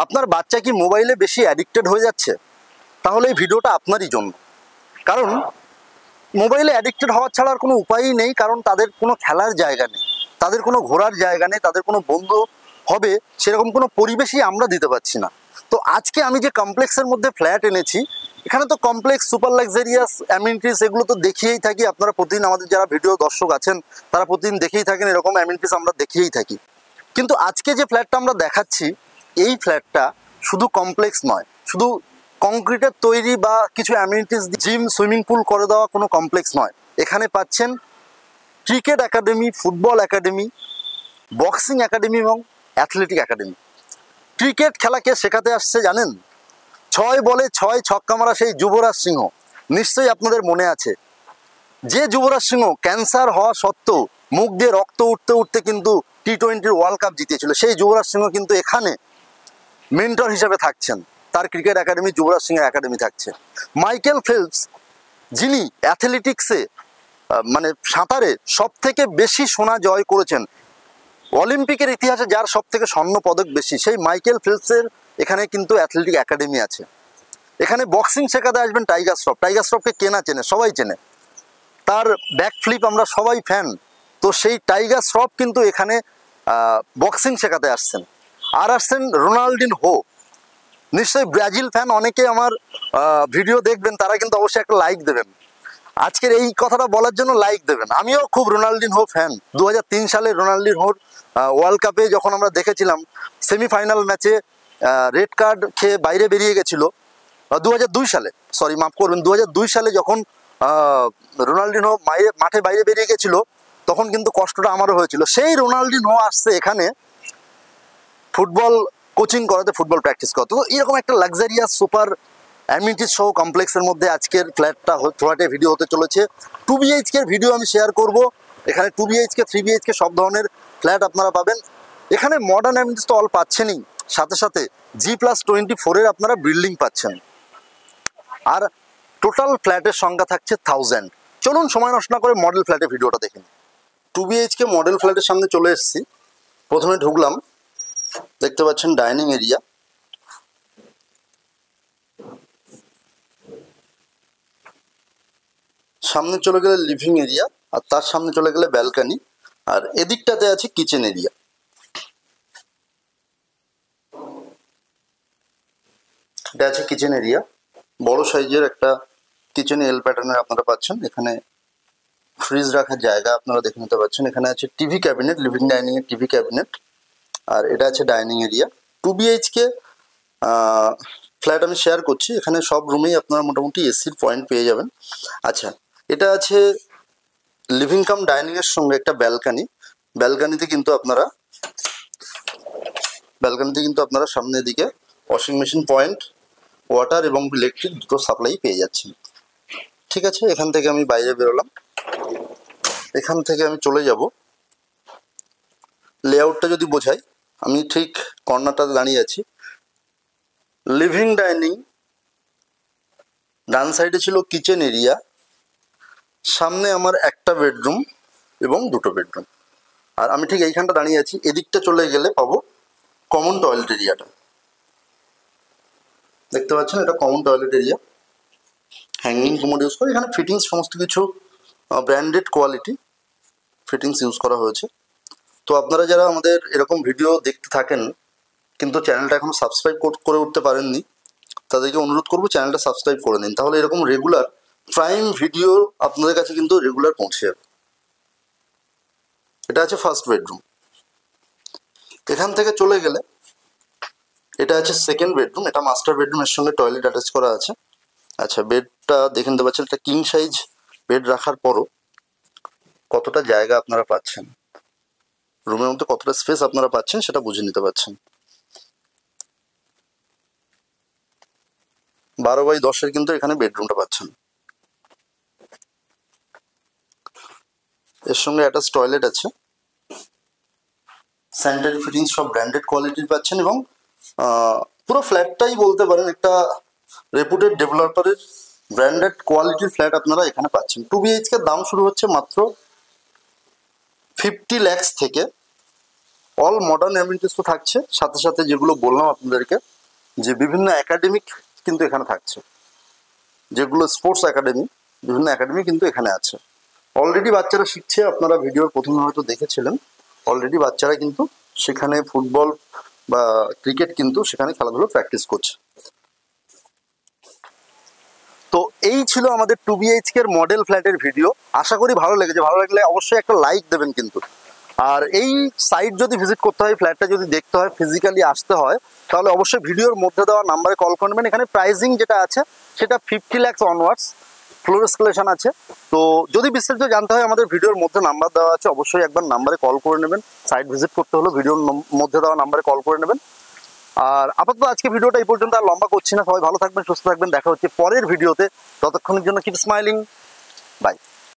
আপনার বাচ্চা কি মোবাইলে বেশি অ্যাডিক্টেড হয়ে যাচ্ছে? তাহলে এই ভিডিওটা আপনারই জন্য। কারণ মোবাইলে অ্যাডিক্টেড হওয়ার ছাড়া আর কোনো উপায়ই নেই, কারণ তাদের কোনো খেলার জায়গা নেই, তাদের কোনো ঘোরার জায়গা নেই, তাদের কোনো বন্ধু হবে সেরকম কোনো পরিবেশই আমরা দিতে পারছি না। তো আজকে আমি যে কমপ্লেক্সের মধ্যে ফ্ল্যাট এনেছি, এখানে তো কমপ্লেক্স সুপার লাক্সারিয়াস অ্যামিনিটিস এগুলো তো দেখিয়েই থাকি। আপনারা প্রতিদিন আমাদের যারা ভিডিও দর্শক আছেন তারা প্রতিদিন দেখেই থাকেন, এরকম অ্যামিনিটিস আমরা দেখিয়েই থাকি। কিন্তু আজকে যে ফ্ল্যাটটা আমরা দেখাচ্ছি, এই ফ্ল্যাটটা শুধু কমপ্লেক্স নয়, শুধু কংক্রিটের তৈরি বা কিছু অ্যামিনিটিস জিম সুইমিং পুল করে দেওয়া কোনো কমপ্লেক্স নয়। এখানে পাচ্ছেন cricket academy, football academy, boxing academy এবং অ্যাথলেটিক একাডেমি। ক্রিকেট খেলা কে শেখাতে আসছে জানেন? 6 বলে 6 ছক্কা মারা সেই যুবরাজ সিংহ, নিশ্চয়ই আপনাদের মনে আছে। যে যুবরাজ সিংহ ক্যান্সার হওয়া সত্ত্বেও মুখ দিয়ে রক্ত উঠতে উঠতে কিন্তু টি-20 ওয়ার্ল্ড কাপ জিতেছিল, সেই যুবরাজ সিংহ কিন্তু এখানে মেন্টর হিসেবে থাকছেন। তার ক্রিকেট একাডেমি যুবরাজ সিংহের একাডেমি থাকছে। মাইকেল ফেলপস, যিনি অ্যাথলেটিক্সে মানে সাঁতারে সব থেকে বেশি সোনা জয় করেছেন, অলিম্পিকের ইতিহাসে যার সব থেকে স্বর্ণ পদক বেশি, সেই মাইকেল ফেলপসের এখানে কিন্তু অ্যাথলেটিক একাডেমি আছে। এখানে বক্সিং শেখাতে আসবেন টাইগার শ্রফ। টাইগার শ্রফকে কেনা চেনে, সবাই চেনে, তার ব্যাক ফ্লিপ আমরা সবাই ফ্যান। তো সেই টাইগার শ্রফ কিন্তু এখানে বক্সিং শেখাতে আসছেন। আর আসছেন রোনাল্ডিনহো। নিশ্চয়ই ব্রাজিল ফ্যান অনেকে আমার ভিডিও দেখবেন, তারা কিন্তু অবশ্যই একটা লাইক দেবেন। আজকের এই কথাটা বলার জন্য লাইক দেবেন। আমিও খুব রোনাল্ডিনহো ফ্যান। 2003 সালে রোনাল্ডিনহোর ওয়ার্ল্ড কাপে যখন আমরা দেখেছিলাম, সেমিফাইনাল ম্যাচে রেড কার্ড খেয়ে বাইরে বেরিয়ে গেছিল। 2002 সালে, সরি মাফ করবেন, 2002 সালে যখন রোনাল্ডিনহো মাঠে বাইরে বেরিয়ে গেছিল, তখন কিন্তু কষ্টটা আমারও হয়েছিল। সেই রোনাল্ডিনহো আসছে এখানে ফুটবল কোচিং করাতে, ফুটবল প্র্যাকটিস করতে। তো এরকম একটা লাক্সারিয়াস সুপার অ্যামিনিটিস সহ কমপ্লেক্সের মধ্যে আজকের ফ্ল্যাটে ভিডিও হতে চলেছে। 2 BHK ভিডিও আমি শেয়ার করব। এখানে 2 BHK 3 BHK সব ধরনের ফ্ল্যাট আপনারা পাবেন। এখানে মডার্ন অ্যামিনিটিস তো অল পাচ্ছেনই, সাথে সাথে G+24 আপনারা বিল্ডিং পাচ্ছেন। আর টোটাল ফ্ল্যাটের সংখ্যা থাকছে 1000। চলুন সময় নষ্ট না করে মডেল ফ্ল্যাটের ভিডিওটা দেখুন। 2 BHK মডেল ফ্ল্যাটের সামনে চলে এসেছি। প্রথমে ঢুকলাম, দেখতে পাচ্ছেন ডাইনিং এরিয়া, সামনে চলে গেলে লিভিং এরিয়া, আর তার সামনে চলে গেলে ব্যালকনি, আর এদিকটাতে আছে কিচেন এরিয়া। এটা আছে কিচেন এরিয়া, বড় সাইজের একটা কিচেন এল প্যাটার্নের আপনারা পাচ্ছেন। এখানে ফ্রিজ রাখার জায়গা আপনারা দেখে নিতে পাচ্ছেন। এখানে আছে টিভি ক্যাবিনেট, লিভিং ডাইনিং এর টিভি ক্যাবিনেট, আর এটা আছে ডাইনিং এরিয়া। 2 BHK ফ্ল্যাট আমি শেয়ার করছি। এখানে সব রুমেই আপনারা মোটামুটি এসির পয়েন্ট পেয়ে যাবেন। আচ্ছা, এটা আছে লিভিং কাম ডাইনিং এর সঙ্গে একটা ব্যালকনি। ব্যালকনিতে কিন্তু আপনারা সামনের দিকে ওয়াশিং মেশিন পয়েন্ট, ওয়াটার এবং ইলেকট্রিক দুটো সাপ্লাই পেয়ে যাচ্ছেন। ঠিক আছে, এখান থেকে আমি বাইরে বেরোলাম। এখান থেকে আমি চলে যাব, লেআউটটা যদি বোঝাই, আমি ঠিক কর্নারটাতে দাঁড়িয়ে আছি। লিভিং ডাইনিং, ডান সাইডে ছিল কিচেন এরিয়া, সামনে আমার একটা বেডরুম এবং দুটো বেডরুম, আর আমি ঠিক এইখানটা দাঁড়িয়ে আছি। এদিকটা চলে গেলে পাবো কমন টয়লেট এরিয়াটা। দেখতে পাচ্ছেন এটা common toilet area, hanging commode use করে। এখানে ফিটিংস সমস্ত কিছু ব্র্যান্ডেড কোয়ালিটি ফিটিংস ইউজ করা হয়েছে। তো আপনারা যারা আমাদের এরকম ভিডিও দেখতে থাকেন কিন্তু চ্যানেলটা এখনো সাবস্ক্রাইব করে উঠতে পারেননি, তাদেরকে অনুরোধ করবো চ্যানেলটা সাবস্ক্রাইব করে নিন, তাহলে এরকম রেগুলার প্রাইম ভিডিও আপনাদের কাছে কিন্তু রেগুলার পৌঁছে যাবে। এটা আছে ফার্স্ট বেডরুম। এখান থেকে চলে গেলে এটা আছে সেকেন্ড বেডরুম। এটা মাস্টার বেডরুমের সঙ্গে টয়লেট অ্যাটাচ করা আছে। আচ্ছা, বেডটা দেখে নিতে পাচ্ছেন। এটা কিং সাইজ বেড রাখার পরও কতটা জায়গা আপনারা পাচ্ছেন, রুমের মধ্যে কতটা স্পেস আপনারা পাচ্ছেন সেটা বুঝে নিতে পারছেন। 12x10 কিন্তু এখানে বেডরুমটা পাচ্ছেন। এর সঙ্গে অ্যাটাচ টয়লেট আছে, স্যানিটারি ফিটিংস সব ব্র্যান্ডেড কোয়ালিটির পাচ্ছেন, এবং পুরো ফ্ল্যাটটাই বলতে পারেন একটা রেপুটেড ডেভেলপারের ব্র্যান্ডেড কোয়ালিটির ফ্ল্যাট আপনারা এখানে পাচ্ছেন। 2 BHK দাম শুরু হচ্ছে মাত্র 50 lakhs থেকে, অল মডার্ন অ্যামিনিটিস তো থাকছে, সাথে সাথে যেগুলো বললাম আপনাদেরকে যে বিভিন্ন একাডেমিক কিন্তু এখানে থাকছে, যেগুলো স্পোর্টস একাডেমি, বিভিন্ন একাডেমি কিন্তু এখানে আছে। অলরেডি বাচ্চারা শিখছে, আপনারা ভিডিওর প্রথমে হয়তো দেখেছিলেন, অলরেডি বাচ্চারা কিন্তু সেখানে ফুটবল বা ক্রিকেট কিন্তু সেখানে খেলাধুলো প্র্যাকটিস করছে। তো এই ছিল আমাদের 2 BHK এর মডেল ফ্ল্যাটের ভিডিও। আশা করি ভালো লেগেছে, ভালো লাগলে অবশ্যই একটা লাইক দেবেন কিন্তু। আর এই সাইট যদি ভিজিট করতে হয়, ফ্ল্যাটটা যদি দেখতে হয়, ফিজিক্যালি আসতে হয়, তাহলে অবশ্যই ভিডিওর মধ্যে দেওয়া নাম্বারে কল করবেন। এখানে প্রাইসিং যেটা আছে সেটা 50 লাখ অনওয়ার্ডস, ফ্লোর এসকেলেশন আছে। তো যদি বিস্তারিত জানতে হয় আমাদের ভিডিওর মধ্যে নাম্বার দেওয়া আছে, অবশ্যই একবার নাম্বারে কল করে নেবেন। সাইট ভিজিট করতে হলে ভিডিওর মধ্যে দেওয়া নাম্বারে কল করে নেবেন। আর আপাতত আজকে ভিডিওটা এই পর্যন্ত, আর লম্বা করছি না। সবাই ভালো থাকবেন, সুস্থ থাকবেন, দেখা হচ্ছে পরের ভিডিওতে। ততক্ষণের জন্য কিপ স্মাইলিং, বাই।